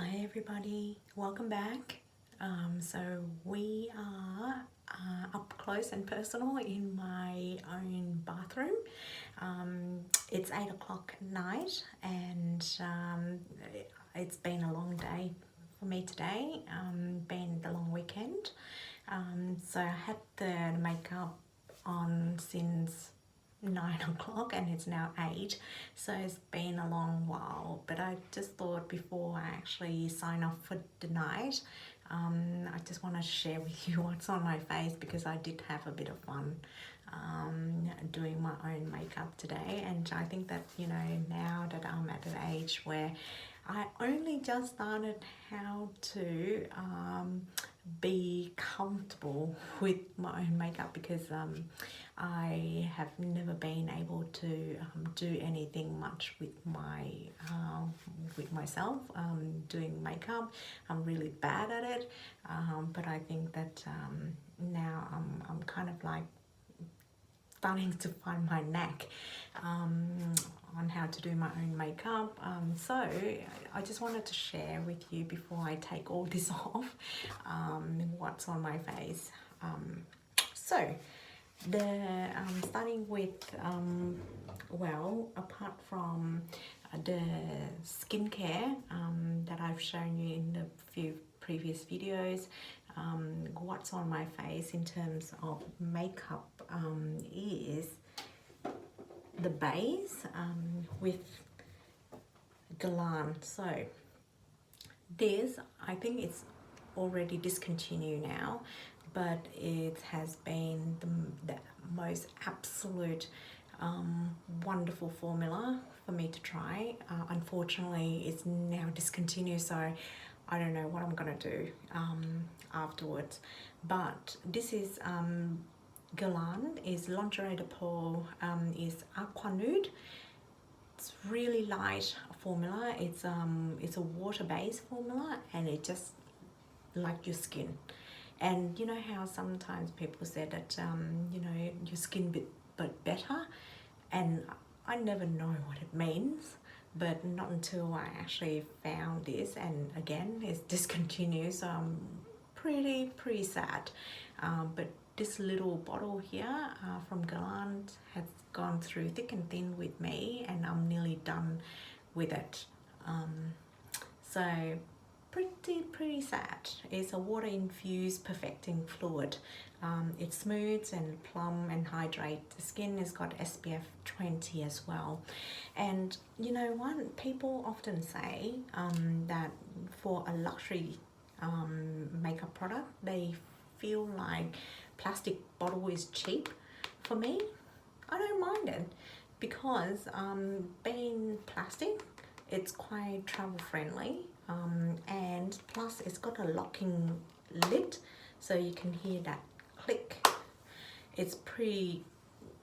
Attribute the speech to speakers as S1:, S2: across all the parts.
S1: Hi everybody, welcome back. So we are up close and personal in my own bathroom. It's 8 o'clock at night and it's been a long day for me today, been the long weekend. So I had the makeup on since 9 o'clock and it's now 8, so it's been a long while, but I just thought before I actually sign off for the night, I just want to share with you what's on my face, because I did have a bit of fun doing my own makeup today. And I think that, you know, now that I'm at an age where I only just started how to be comfortable with my own makeup, because I have never been able to do anything much with myself doing makeup. I'm really bad at it, but I think that now I'm kind of like starting to find my knack on how to do my own makeup. So I just wanted to share with you before I take all this off what's on my face. So starting with well, apart from the skincare that I've shown you in the few previous videos, what's on my face in terms of makeup is the base with Guerlain. So this, I think it's already discontinued now, but it has been the most absolute wonderful formula for me to try. Unfortunately, it's now discontinued, so I don't know what I'm gonna do afterwards. But this is Guerlain, is Lingerie de Peau, is Aqua Nude. It's really light formula. It's a water-based formula, and it just like your skin. And you know how sometimes people say that you know, your skin but better, and I never know what it means, but not until I actually found this, and again it's discontinued, so I'm pretty sad. But this little bottle here from Guerlain has gone through thick and thin with me, and I'm nearly done with it. So pretty sad. It's a water infused perfecting fluid. It smooths and plump and hydrates the skin. It's got SPF 20 as well. And you know what, people often say that for a luxury makeup product, they feel like plastic bottle is cheap. For me, I don't mind it, because being plastic, it's quite travel friendly, and plus it's got a locking lid, so you can hear that click. It's pretty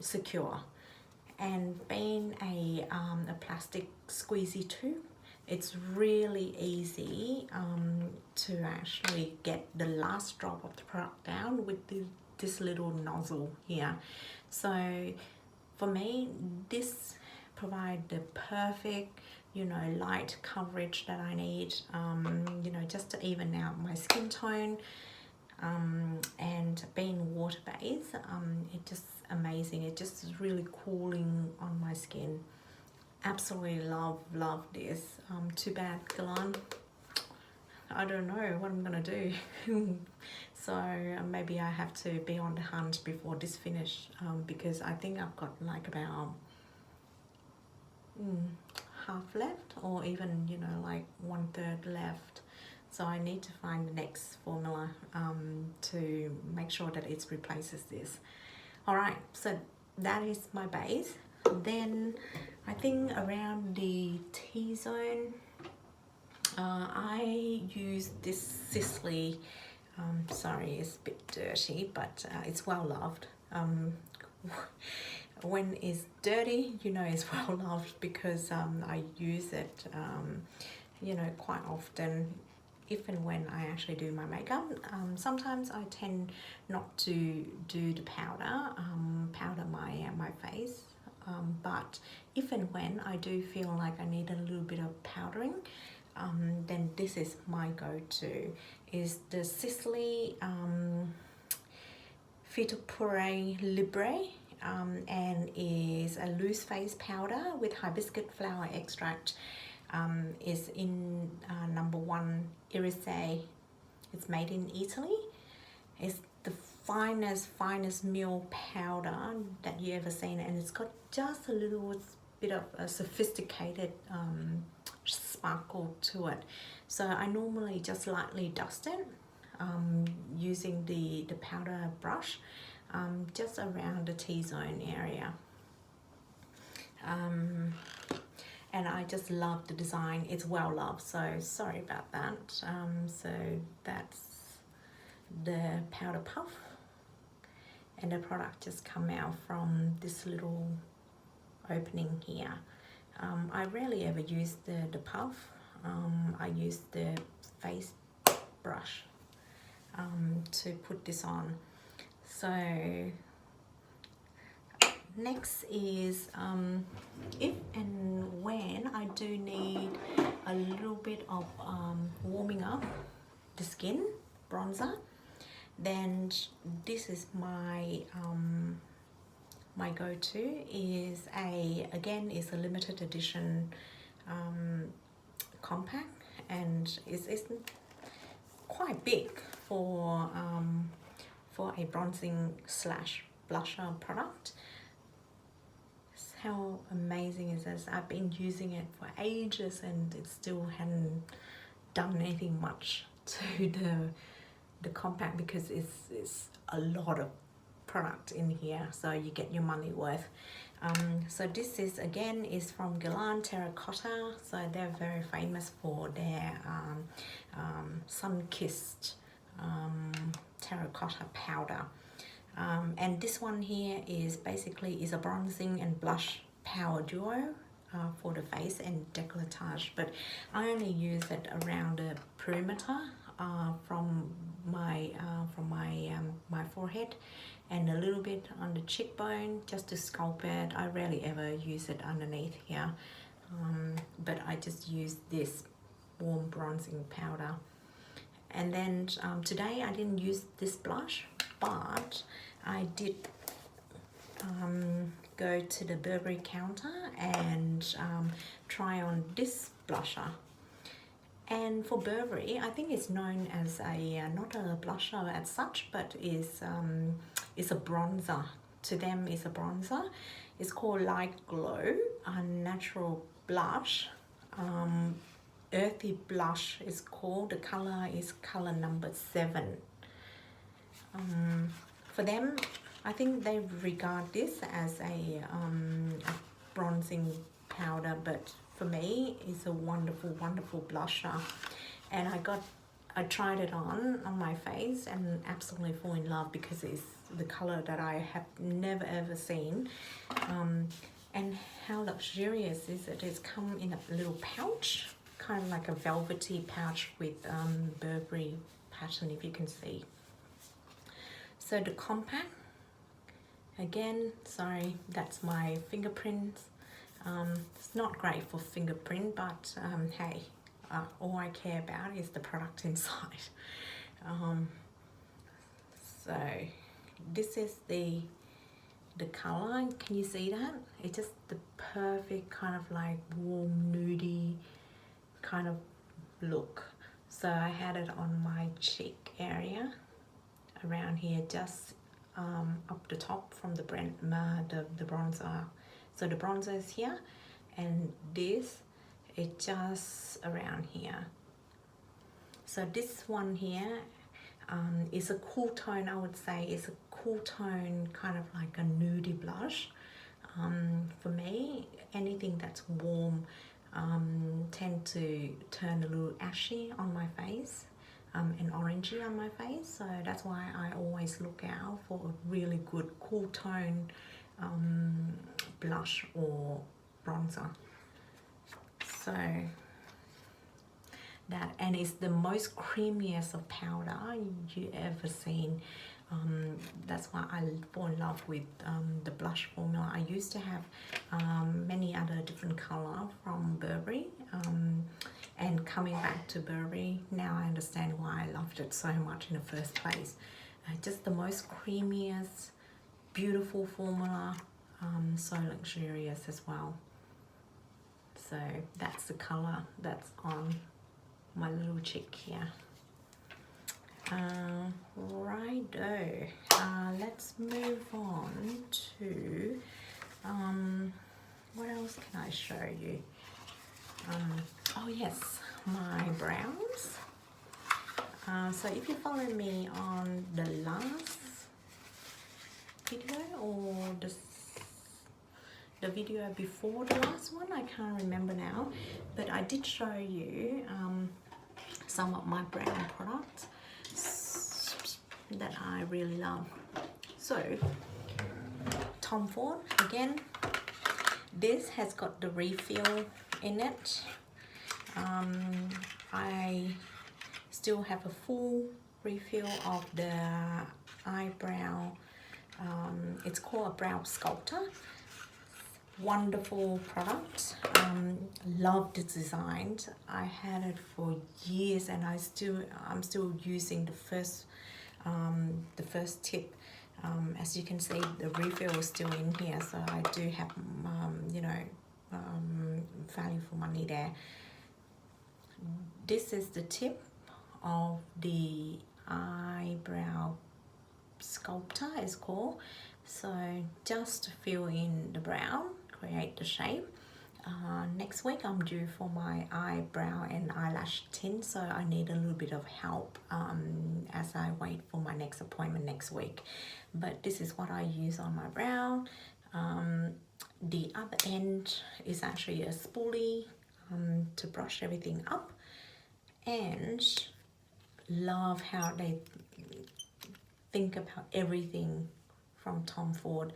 S1: secure, and being a plastic squeezy tube, it's really easy to actually get the last drop of the product down with this little nozzle here. So for me, this provides the perfect, you know, light coverage that I need, you know, just to even out my skin tone. And being water-based, it's just amazing. It just is really cooling on my skin. Absolutely love this. Too bad, Guerlain, I don't know what I'm gonna do. So maybe I have to be on the hunt before this finish, because I think I've got like about half left, or even, you know, like 1/3 left. So I need to find the next formula to make sure that it replaces this. All right, so that is my base. Then I think around the T-zone, I use this Sisley, sorry, it's a bit dirty, but it's well loved. When it's dirty, you know it's well loved, because I use it, you know, quite often, if and when I actually do my makeup. Sometimes I tend not to do the powder my face, but if and when I do feel like I need a little bit of powdering, then this is my go-to, is the Sisley Phyto-Poudre Libre, and is a loose face powder with hibiscus flower extract. Is in #1 Irisee. It's made in Italy. It's the finest meal powder that you ever seen, and it's got just a little bit of a sophisticated sparkle to it. So I normally just lightly dust it using the powder brush just around the T-zone area. And I just love the design. It's well loved, so sorry about that. So that's the powder puff, and the product just come out from this little opening here. I rarely ever use the puff. I use the face brush to put this on. So next is if and when I do need a little bit of warming up the skin bronzer, then this is my my go-to. Is again is a limited edition compact, and it's quite big for a bronzing slash blusher product. How amazing is this? I've been using it for ages and it still hadn't done anything much to the compact, because it's a lot of product in here, so you get your money worth. So this is again is from Guerlain Terracotta. So they're very famous for their sun-kissed terracotta powder. And this one here is basically a bronzing and blush power duo for the face and décolletage, but I only use it around the perimeter from my forehead, and a little bit on the cheekbone just to sculpt it. I rarely ever use it underneath here, but I just use this warm bronzing powder. And then today I didn't use this blush, but I did go to the Burberry counter and try on this blusher. And for Burberry, I think it's known as not a blusher as such, but is a bronzer. To them, it's a bronzer. It's called Light Glow, a natural blush. Earthy blush is called. The color is color number 7. For them, I think they regard this as a bronzing powder, but for me, it's a wonderful blusher. And I tried it on my face and absolutely fall in love, because it's the color that I have never ever seen. And how luxurious is it? It's come in a little pouch, kind of like a velvety pouch with Burberry pattern, if you can see. So the compact, again, sorry, that's my fingerprints. It's not great for fingerprint, but hey, all I care about is the product inside. So this is the color. Can you see that? It's just the perfect kind of like warm nudie kind of look. So I had it on my cheek area, around here, just up the top from the bronzer. So the bronzer is here, and this is just around here. So this one here is a cool tone. I would say it's a cool tone, kind of like a nudie blush. For me, anything that's warm tend to turn a little ashy on my face and orangey on my face. So that's why I always look out for a really good cool tone blush or bronzer. So that, and it's the most creamiest of powder you ever seen. That's why I fall in love with the blush formula. I used to have many other different color from Burberry, and coming back to Burberry, now I understand why I loved it so much in the first place. Just the most creamiest, beautiful formula, so luxurious as well. So that's the color that's on my little chick here. Righto, let's move on to what else can I show you? Oh yes, my browns. So if you follow me on the last video or the video before the last one, I can't remember now, but I did show you some of my brown products that I really love. So Tom Ford, again, this has got the refill in it. I still have a full refill of the eyebrow. It's called a brow sculptor. Wonderful product. Love the design. I had it for years, and I'm still using the first tip. As you can see, the refill is still in here, so I do have you know, value for money there. This is the tip of the eyebrow sculptor, it's called. So just to fill in the brown, create the shape. Next week I'm due for my eyebrow and eyelash tint, so I need a little bit of help as I wait for my next appointment next week. But this is what I use on my brow. The other end is actually a spoolie to brush everything up, and love how they think about everything from Tom Ford.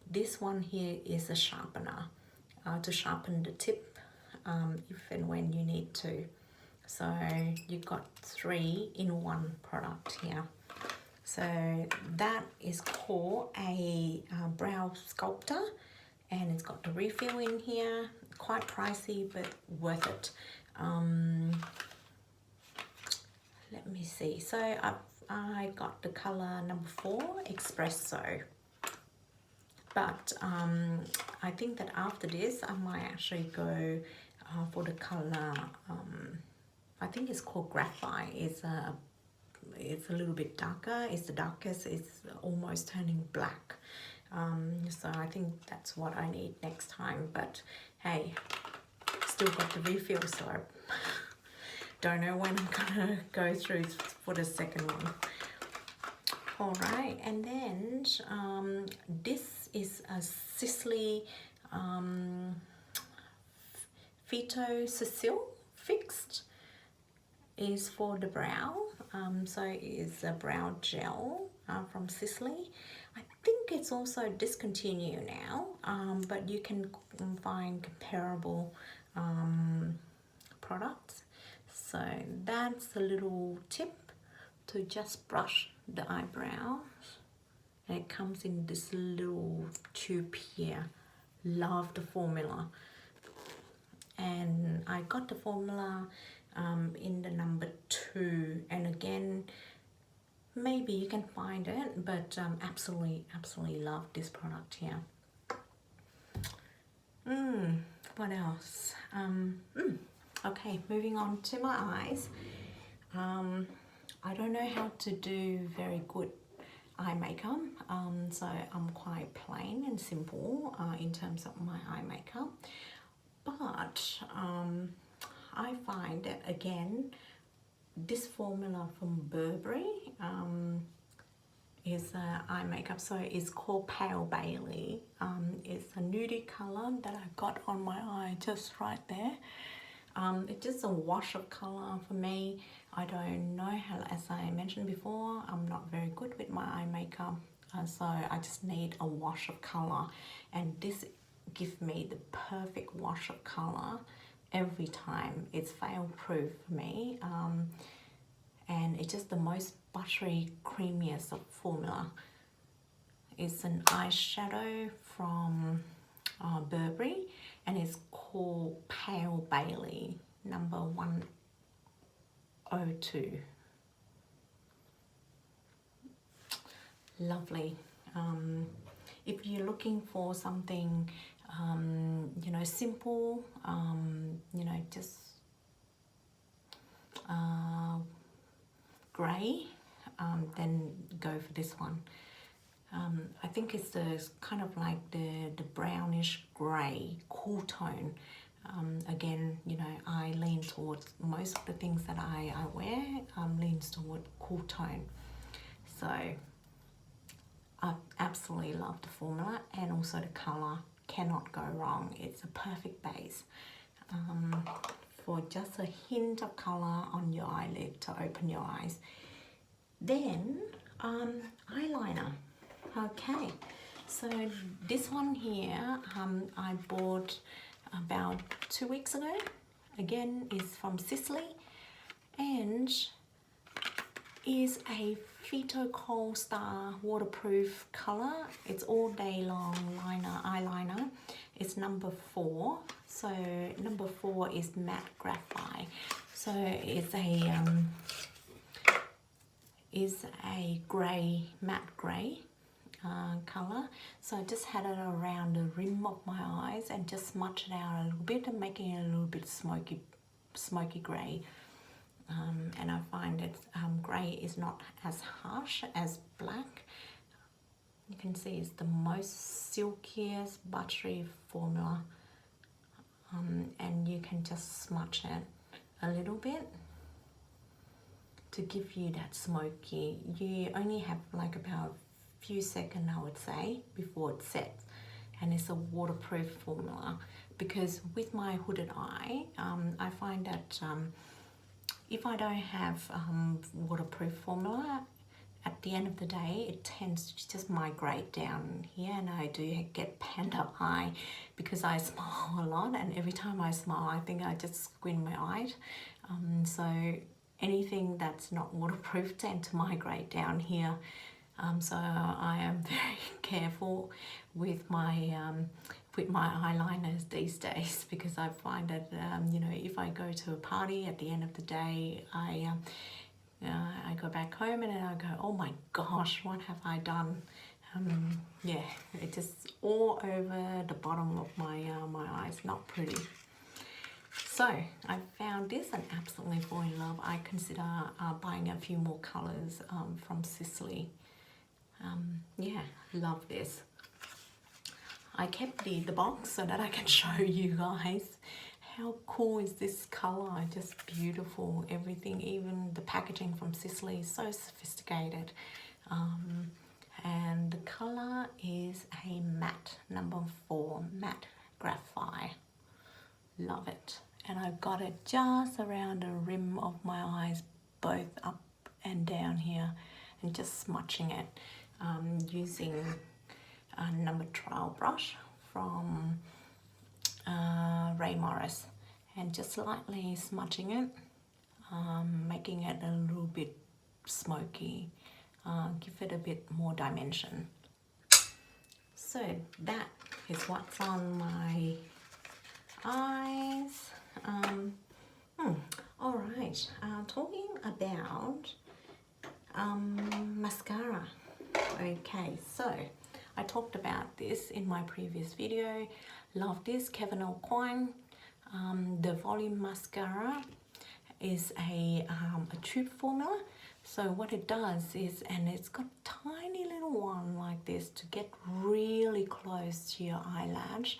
S1: This one here is a sharpener to sharpen the tip if and when you need to. So you've got 3 in 1 product here. So that is called a brow sculptor, and it's got the refill in here. Quite pricey, but worth it. Let me see. So I got the color number 4, Espresso. But I think that after this, I might actually go for the color. I think it's called Graphite. It's a little bit darker. It's the darkest. It's almost turning black. So I think that's what I need next time. But hey, still got the refill, so I don't know when I'm gonna go through for the second one. All right, and then this is a Sisley Phyto-Sourcils Fix. Is for the brow. So it's a brow gel from Sisley. I think it's also discontinued now, but you can find comparable products. So that's a little tip to just brush the eyebrows. And it comes in this little tube here. Love the formula. And I got the formula in the number 2, and again, maybe you can find it, but absolutely love this product here. What else? Okay, moving on to my eyes. I don't know how to do very good eye makeup, so I'm quite plain and simple in terms of my eye makeup, but I find that again, this formula from Burberry is eye makeup. So it's called Pale Bailey. It's a nude color that I got on my eye just right there. It's just a wash of color for me. I don't know how, as I mentioned before, I'm not very good with my eye makeup, so I just need a wash of color, and this gives me the perfect wash of color every time. It's fail proof for me, and it's just the most buttery, creamiest of formula. It's an eyeshadow from Burberry, and it's called Pale Bailey. number 102. Lovely. If you're looking for something, you know, simple, you know, just grey, then go for this one. I think it's the kind of like the brownish grey cool tone. Again, you know, I lean towards most of the things that I wear leans toward cool tone. So I absolutely love the formula, and also the colour cannot go wrong. It's a perfect base for just a hint of colour on your eyelid to open your eyes. Then eyeliner. Okay, so this one here I bought about 2 weeks ago. Again, is from Sisley, and is a Khol Star waterproof colour. It's all day long eyeliner. It's number 4. So number 4 is matte graphite. So it's a grey, matte grey colour. So I just had it around the rim of my eyes and just smudged it out a little bit and making it a little bit smoky grey. And I find that grey is not as harsh as black. You can see it's the most silkiest buttery formula, and you can just smudge it a little bit to give you that smoky. You only have like about a few seconds, I would say, before it sets, and it's a waterproof formula. Because with my hooded eye, I find that if I don't have waterproof formula, at the end of the day, it tends to just migrate down here, and I do get panda eye because I smile a lot, and every time I smile, I think I just squint my eyes. So anything that's not waterproof tends to migrate down here. So I am very careful with my eyeliners these days, because I find that you know, if I go to a party at the end of the day, I go back home and then I go, oh my gosh, what have I done? Yeah, it's just all over the bottom of my eyes, not pretty. So I found this and absolutely fall in love. I consider buying a few more colors from Sisley. Yeah, love this. I kept the box so that I can show you guys how cool is this color. Just beautiful, everything, even the packaging from Sisley is so sophisticated. And the color is a matte, number 4, matte graphite. Love it. And I've got it just around the rim of my eyes, both up and down here, and just smudging it using a number 12 brush from Ray Morris, and just lightly smudging it, making it a little bit smoky, give it a bit more dimension. So that is what's on my eyes. All right, talking about mascara. Okay, so I talked about this in my previous video. Love this Kevin Aucoin. The volume mascara is a tube formula. So what it does is, and it's got a tiny little one like this to get really close to your eyelash.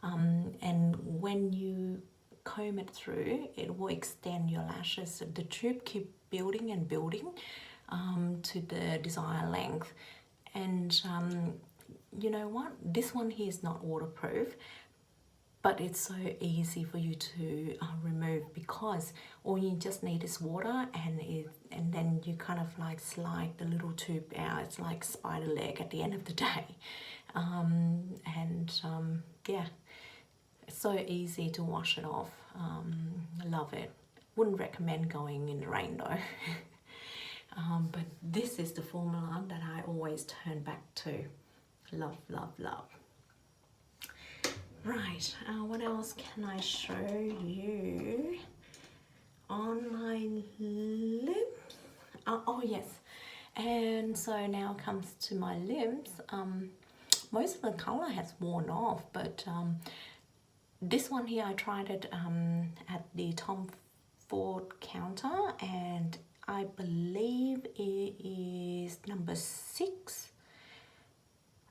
S1: And when you comb it through, it will extend your lashes. The tube keep building and building to the desired length. And you know what? This one here is not waterproof, but it's so easy for you to remove, because all you just need is water, and then you kind of like slide the little tube out. It's like spider leg at the end of the day. Yeah, it's so easy to wash it off. I love it. Wouldn't recommend going in the rain though. But this is the formula that I always turn back to. Love, love, love. Right, what else can I show you? on my lips. Oh yes, and so now comes to my lips. Most of the color has worn off, but this one here I tried it at the Tom Ford counter, and I believe it is number 6,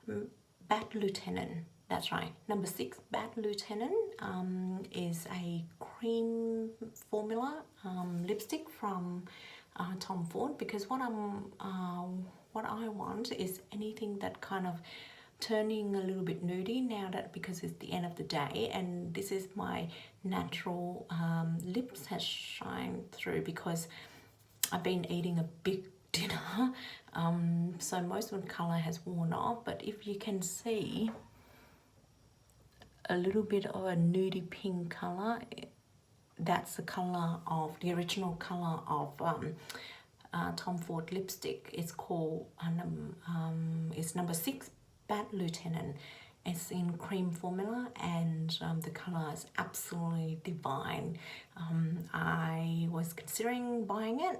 S1: Bat Lieutenant. That's right, number 6, Bat Lieutenant, is a cream formula lipstick from Tom Ford, because what I want is anything that kind of turning a little bit nudie now, that because it's the end of the day, and this is my natural lips has shined through because I've been eating a big dinner, so most of the color has worn off. But if you can see a little bit of a nudie pink color, that's the color of the original color of Tom Ford lipstick. It's called it's number 6, Bat Lieutenant. It's in cream formula, and the color is absolutely divine. I was considering buying it,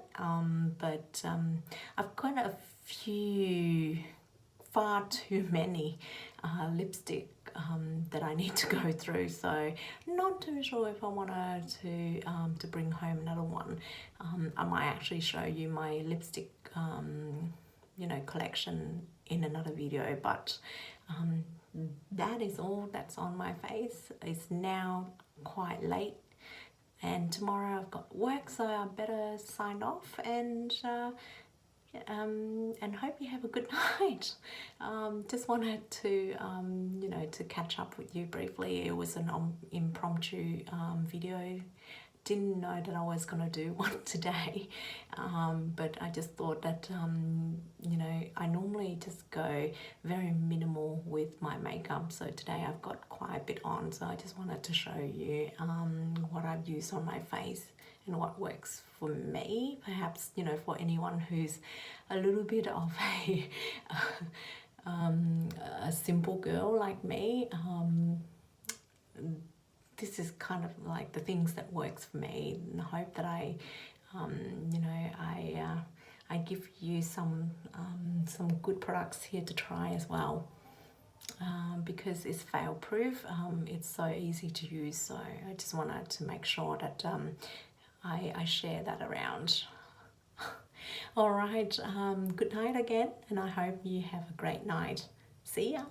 S1: but I've got a few, far too many lipstick that I need to go through, so not too sure if I wanted to bring home another one. I might actually show you my lipstick you know, collection in another video, but that is all that's on my face. It's now quite late, and tomorrow I've got work, so I better sign off, and hope you have a good night. Just wanted to you know, to catch up with you briefly. It was an impromptu video. Didn't know that I was gonna do one today, but I just thought that you know, I normally just go very minimal with my makeup, so today I've got quite a bit on, so I just wanted to show you what I've used on my face and what works for me. Perhaps, you know, for anyone who's a little bit of a simple girl like me, this is kind of like the things that works for me, and I hope that I you know, I give you some good products here to try as well, because it's fail proof. It's so easy to use, so I just wanted to make sure that I share that around. All right, good night again, and I hope you have a great night. See ya.